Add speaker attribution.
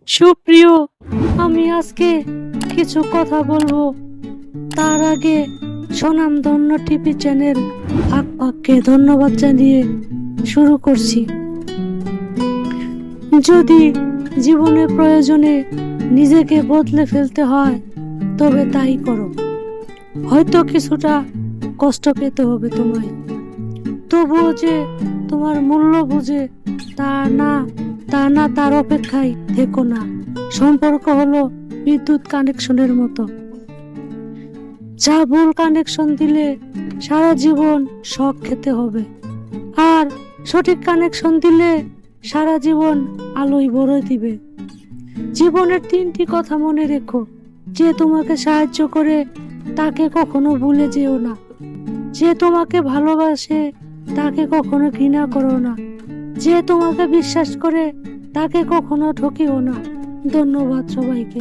Speaker 1: সুপ্রিয়, আমি আজকে কিছু কথা বলবো। তার আগে স্বনামধন্য টিভি চ্যানেল আকপাককে ধন্যবাদ জানিয়ে শুরু করছি। যদি জীবনে প্রয়োজনে নিজেকে বদলে ফেলতে হয় তবে তাই করো। হয়তো কিছুটা কষ্ট পেতে হবে তোমায়, তবুও যে তোমার মূল্য বুঝে তার অপেক্ষায় থেকো না। সম্পর্ক হলো বিদ্যুৎ কানেকশনের মতো, যা ভুল কানেকশন দিলে সারা জীবন শক খেতে হবে, আর সঠিক কানেকশন দিলে সারা জীবন আলোয় ভরে দিবে। জীবনের 3টি কথা মনে রেখো। যে তোমাকে সাহায্য করে তাকে কখনো ভুলে যেও না। যে তোমাকে ভালোবাসে তাকে কখনো ঘৃণা করো না। যে তোমাকে বিশ্বাস করে তাকে কখনো ঠকিও না। ধন্যবাদ সবাইকে।